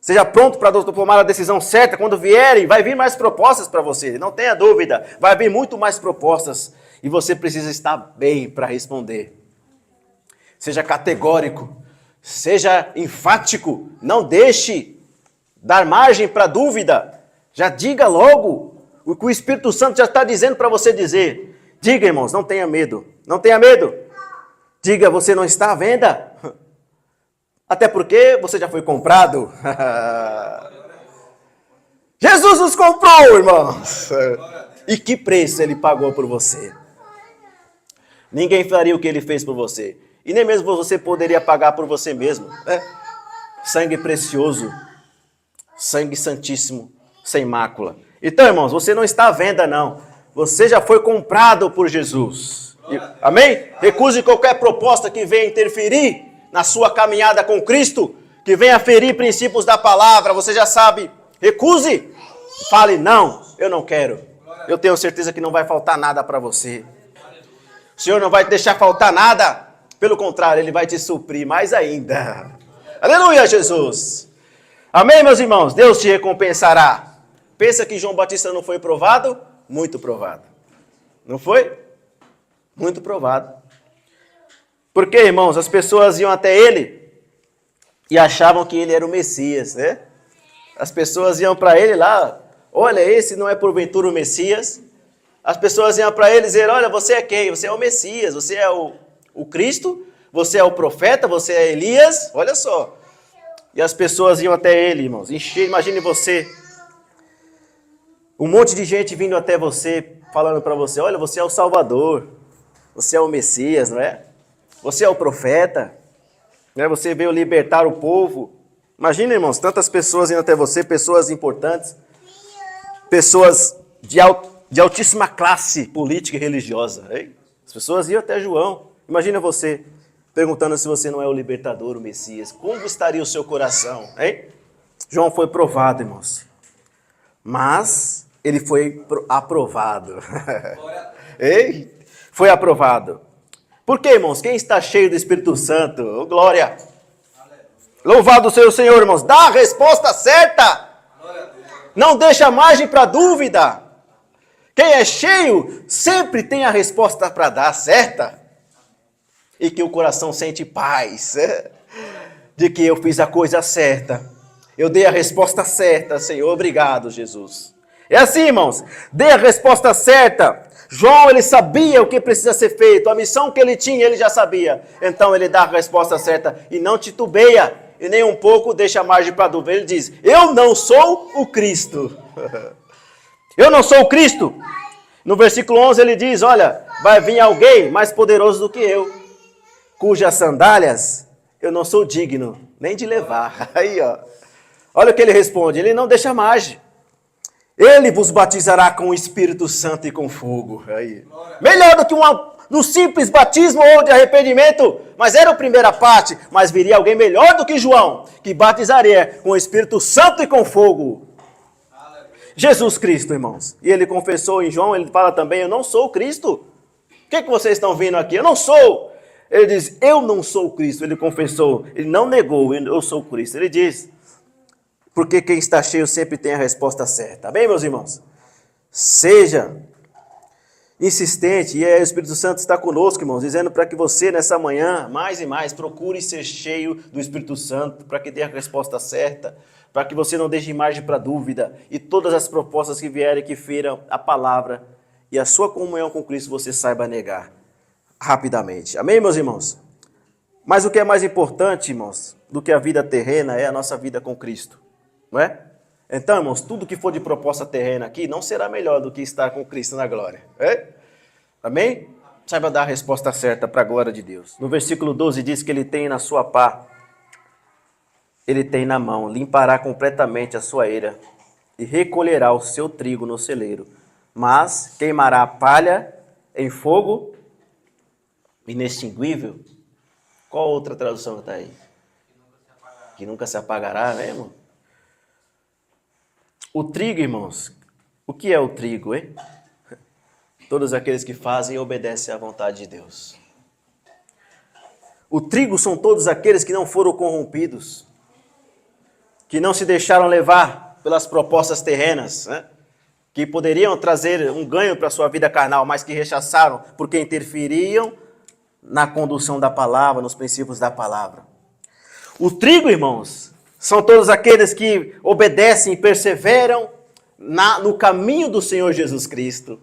Seja pronto para tomar a decisão certa. Quando vierem, vai vir mais propostas para você. Não tenha dúvida. Vai vir muito mais propostas. E você precisa estar bem para responder. Seja categórico. Seja enfático. Não deixe dar margem para dúvida. Já diga logo o que o Espírito Santo já está dizendo para você dizer. Diga, irmãos, não tenha medo. Não tenha medo. Diga, você não está à venda. Até porque você já foi comprado. Jesus nos comprou, irmãos. E que preço Ele pagou por você. Ninguém faria o que Ele fez por você. E nem mesmo você poderia pagar por você mesmo. Sangue precioso. Sangue santíssimo. Sem mácula. Então, irmãos, você não está à venda, não. Você já foi comprado por Jesus. Amém? Recuse qualquer proposta que venha interferir na sua caminhada com Cristo, que venha ferir princípios da palavra. Você já sabe. Recuse. Fale, não, eu não quero. Eu tenho certeza que não vai faltar nada para você. O Senhor não vai te deixar faltar nada. Pelo contrário, Ele vai te suprir mais ainda. Aleluia, Jesus. Amém, meus irmãos? Deus te recompensará. Pensa que João Batista não foi provado? Muito provado. Não foi? Muito provado. Porque, irmãos, as pessoas iam até ele e achavam que ele era o Messias, né? As pessoas iam para ele lá, olha, esse não é porventura o Messias? As pessoas iam para ele dizer, olha, você é quem? Você é o Messias, você é o Cristo, você é o profeta, você é Elias, olha só. E as pessoas iam até ele, irmãos. Imagine você, um monte de gente vindo até você, falando para você, olha, você é o Salvador, você é o Messias, não é? Você é o profeta, né? Você veio libertar o povo. Imagina, irmãos, tantas pessoas indo até você, pessoas importantes, pessoas de altíssima classe política e religiosa. Hein? As pessoas iam até João. Imagina você perguntando se você não é o libertador, o Messias. Como estaria o seu coração? Hein? João foi provado, irmãos. Mas ele foi aprovado. Ei? Foi aprovado. Por quê, irmãos? Quem está cheio do Espírito Santo? Oh, glória! Louvado seja o Senhor, irmãos. Dá a resposta certa. Não deixa margem para dúvida. Quem é cheio sempre tem a resposta para dar certa. E que o coração sente paz. De que eu fiz a coisa certa. Eu dei a resposta certa, Senhor. Obrigado, Jesus. É assim, irmãos. Dê a resposta certa. João, ele sabia o que precisa ser feito. A missão que ele tinha, ele já sabia. Então, ele dá a resposta certa e não titubeia. E nem um pouco deixa margem para dúvida. Ele diz, eu não sou o Cristo. Eu não sou o Cristo. No versículo 11 ele diz, olha, vai vir alguém mais poderoso do que eu, cujas sandálias eu não sou digno nem de levar. Aí, ó. Olha o que ele responde, ele não deixa margem. Ele vos batizará com o Espírito Santo e com fogo. Aí. Melhor do que um simples batismo ou de arrependimento, mas era a primeira parte, mas viria alguém melhor do que João, que batizaria com o Espírito Santo e com fogo. Jesus Cristo, irmãos. E ele confessou em João, ele fala também, eu não sou o Cristo. O que vocês estão vendo aqui? Eu não sou. Ele diz, eu não sou o Cristo. Ele confessou, ele não negou, eu sou o Cristo. Ele diz, porque quem está cheio sempre tem a resposta certa. Amém, meus irmãos? Seja insistente, e o Espírito Santo está conosco, irmãos, dizendo para que você, nessa manhã, mais e mais, procure ser cheio do Espírito Santo, para que dê a resposta certa, para que você não deixe margem para dúvida, e todas as propostas que vierem, que feram a palavra, e a sua comunhão com Cristo, você saiba negar rapidamente. Amém, meus irmãos? Mas o que é mais importante, irmãos, do que a vida terrena, é a nossa vida com Cristo, não é? Então, irmãos, tudo que for de proposta terrena aqui não será melhor do que estar com Cristo na glória. É? Amém? Saiba dar a resposta certa para a glória de Deus. No versículo 12 diz que ele tem na sua pá, ele tem na mão, limpará completamente a sua eira e recolherá o seu trigo no celeiro, mas queimará a palha em fogo inextinguível. Qual outra tradução está aí? Que nunca se apagará, né, irmão? O trigo, irmãos, o que é o trigo, hein? Todos aqueles que fazem e obedecem à vontade de Deus. O trigo são todos aqueles que não foram corrompidos, que não se deixaram levar pelas propostas terrenas, né? Que poderiam trazer um ganho para a sua vida carnal, mas que rechaçaram porque interferiam na condução da palavra, nos princípios da palavra. O trigo, irmãos, são todos aqueles que obedecem e perseveram no caminho do Senhor Jesus Cristo.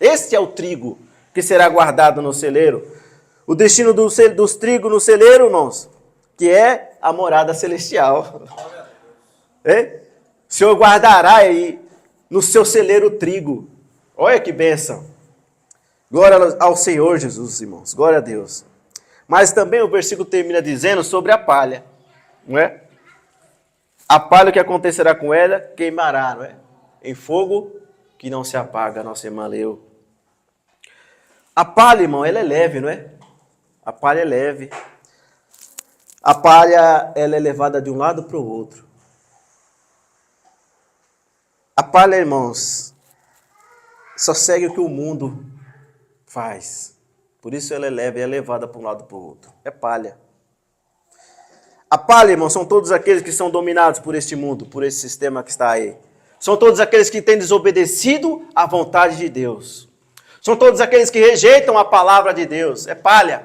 Este é o trigo que será guardado no celeiro. O destino dos trigos no celeiro, irmãos, que é a morada celestial. É? O Senhor guardará aí no seu celeiro trigo. Olha que bênção. Glória ao Senhor Jesus, irmãos. Glória a Deus. Mas também o versículo termina dizendo sobre a palha. Não é? A palha, o que acontecerá com ela, queimará, não é? Em fogo que não se apaga, nossa irmã leu. A palha, irmão, ela é leve, não é? A palha é leve. A palha, ela é levada de um lado para o outro. A palha, irmãos, só segue o que o mundo faz. Por isso ela é leve e é levada para um lado para o outro. É palha. A palha, irmãos, são todos aqueles que são dominados por este mundo, por esse sistema que está aí. São todos aqueles que têm desobedecido à vontade de Deus. São todos aqueles que rejeitam a palavra de Deus. É palha.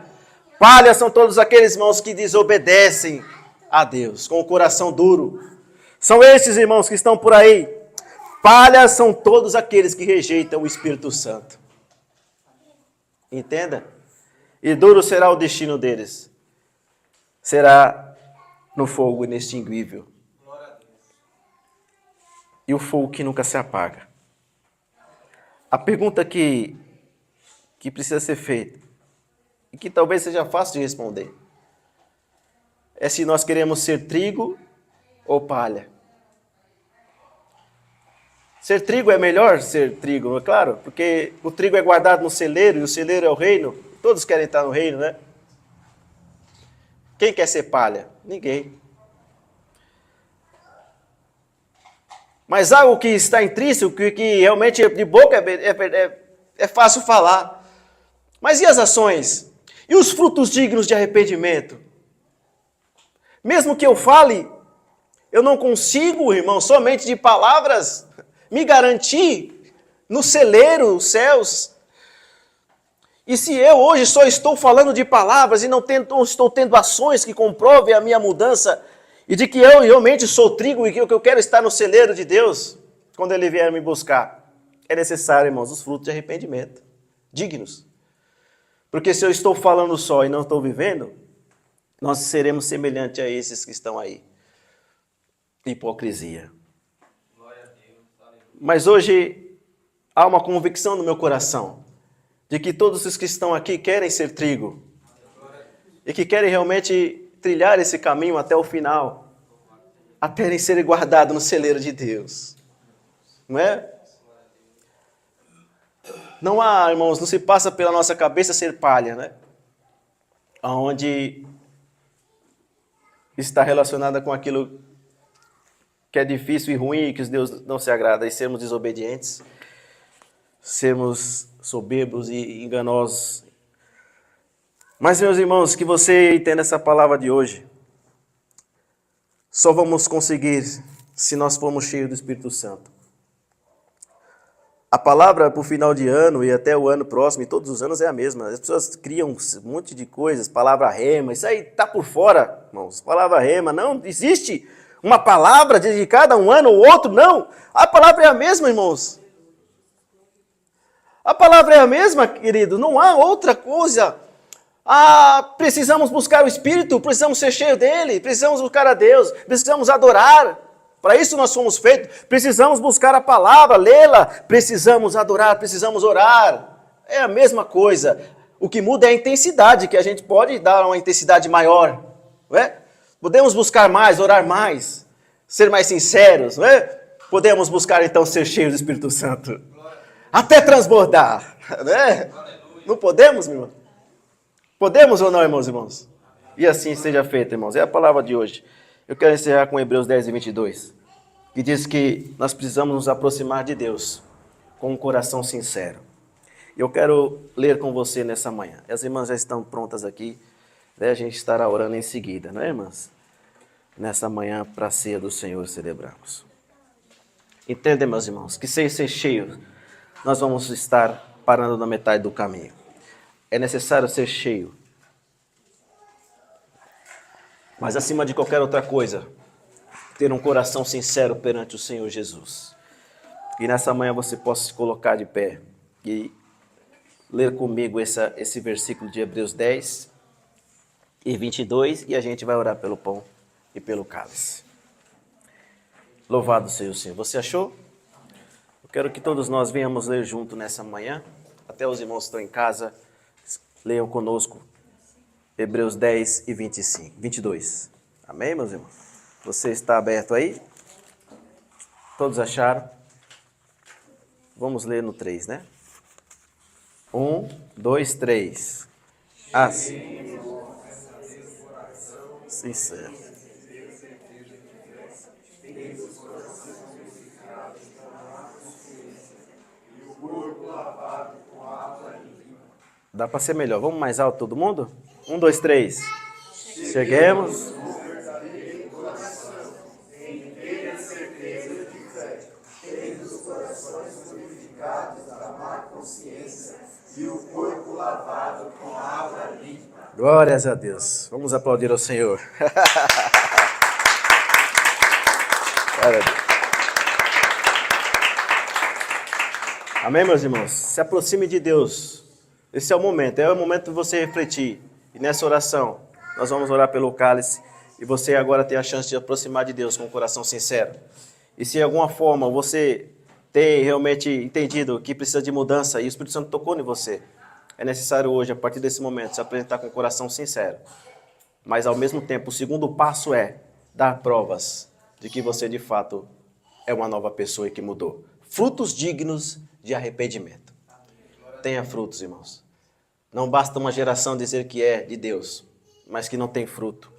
Palha são todos aqueles, irmãos, que desobedecem a Deus, com o coração duro. São esses, irmãos, que estão por aí. Palha são todos aqueles que rejeitam o Espírito Santo. Entenda? E duro será o destino deles. Será no fogo inextinguível. E o fogo que nunca se apaga. A pergunta que precisa ser feita, e que talvez seja fácil de responder, é se nós queremos ser trigo ou palha. Ser trigo é melhor ser trigo, não é claro? Porque o trigo é guardado no celeiro e o celeiro é o reino. Todos querem estar no reino, né? Quem quer ser palha? Ninguém. Mas algo que está intrínseco, que realmente de boca é fácil falar. Mas e as ações? E os frutos dignos de arrependimento? Mesmo que eu fale, eu não consigo, irmão, somente de palavras, me garantir no celeiro, os céus. E se eu hoje só estou falando de palavras e não estou tendo ações que comprovem a minha mudança, e de que eu realmente sou trigo e que eu quero estar no celeiro de Deus, quando Ele vier me buscar, é necessário, irmãos, os frutos de arrependimento, dignos. Porque se eu estou falando só e não estou vivendo, nós seremos semelhantes a esses que estão aí. Hipocrisia. Mas hoje há uma convicção no meu coração de que todos os que estão aqui querem ser trigo e que querem realmente trilhar esse caminho até o final, até ser guardado no celeiro de Deus. Não é? Não há, irmãos, não se passa pela nossa cabeça ser palha, né? Onde está relacionada com aquilo que é difícil e ruim e que Deus não se agrada, e sermos desobedientes, sermos soberbos e enganosos. Mas, meus irmãos, que você entenda essa palavra de hoje. Só vamos conseguir se nós formos cheios do Espírito Santo. A palavra para o final de ano e até o ano próximo, e todos os anos é a mesma. As pessoas criam um monte de coisas, palavra rema, isso aí está por fora, irmãos. Palavra rema, não existe uma palavra dedicada a um ano ou outro, não. A palavra é a mesma, irmãos. A palavra é a mesma, querido, não há outra coisa. Precisamos buscar o Espírito, precisamos ser cheios dele, precisamos buscar a Deus, precisamos adorar. Para isso nós fomos feitos. Precisamos buscar a palavra, lê-la, precisamos adorar, precisamos orar. É a mesma coisa. O que muda é a intensidade, que a gente pode dar uma intensidade maior. Não é? Podemos buscar mais, orar mais, ser mais sinceros. Não é? Podemos buscar então ser cheios do Espírito Santo. Até transbordar. Não é? Não podemos, meu irmão? Podemos ou não, irmãos? E assim seja feito, irmãos. É a palavra de hoje. Eu quero encerrar com Hebreus 10 e 22, que diz que nós precisamos nos aproximar de Deus com um coração sincero. Eu quero ler com você nessa manhã. As irmãs já estão prontas aqui, né? A gente estará orando em seguida, não é, irmãs? Nessa manhã, para a ceia do Senhor, celebramos. Entendem, meus irmãos, que sem ser cheio, nós vamos estar parando na metade do caminho. É necessário ser cheio. Mas acima de qualquer outra coisa, ter um coração sincero perante o Senhor Jesus. E nessa manhã você possa se colocar de pé e ler comigo esse versículo de Hebreus 10 e 22, e a gente vai orar pelo pão e pelo cálice. Louvado seja o Senhor. Você achou? Eu quero que todos nós venhamos ler junto nessa manhã. Até os irmãos que estão em casa, leiam conosco Hebreus 10 e 22. Amém, meus irmãos? Você está aberto aí? Todos acharam? Vamos ler no 3, né? 1, 2, 3. Assim. Sincero. Dá para ser melhor. Vamos mais alto todo mundo? 1, 2, 3. Cheguemos. E o corpo lavado com água limpa. Glórias a Deus. Vamos aplaudir ao Senhor. Glória a Deus. Amém, meus irmãos? Se aproxime de Deus. Esse é o momento de você refletir. E nessa oração, nós vamos orar pelo cálice. E você agora tem a chance de aproximar de Deus com um coração sincero. E se de alguma forma você tem realmente entendido que precisa de mudança e o Espírito Santo tocou em você, é necessário hoje, a partir desse momento, se apresentar com um coração sincero. Mas, ao mesmo tempo, o segundo passo é dar provas de que você, de fato, é uma nova pessoa e que mudou. frutos dignos de arrependimento. Tenha frutos, irmãos. Não basta uma geração dizer que é de Deus, mas que não tem fruto.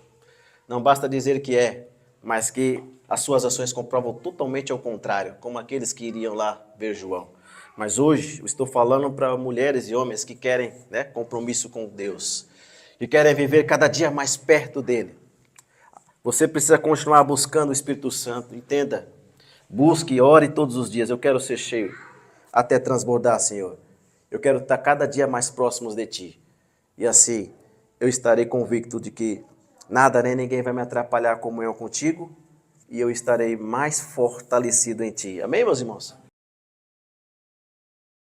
Não basta dizer que é, mas que as suas ações comprovam totalmente ao contrário, como aqueles que iriam lá ver João. Mas hoje eu estou falando para mulheres e homens que querem, compromisso com Deus, que querem viver cada dia mais perto dele. Você precisa continuar buscando o Espírito Santo, entenda. Busque e ore todos os dias. Eu quero ser cheio até transbordar, Senhor. Eu quero estar cada dia mais próximos de Ti. E assim eu estarei convicto de que nada nem ninguém vai me atrapalhar a comunhão contigo e eu estarei mais fortalecido em Ti. Amém, meus irmãos?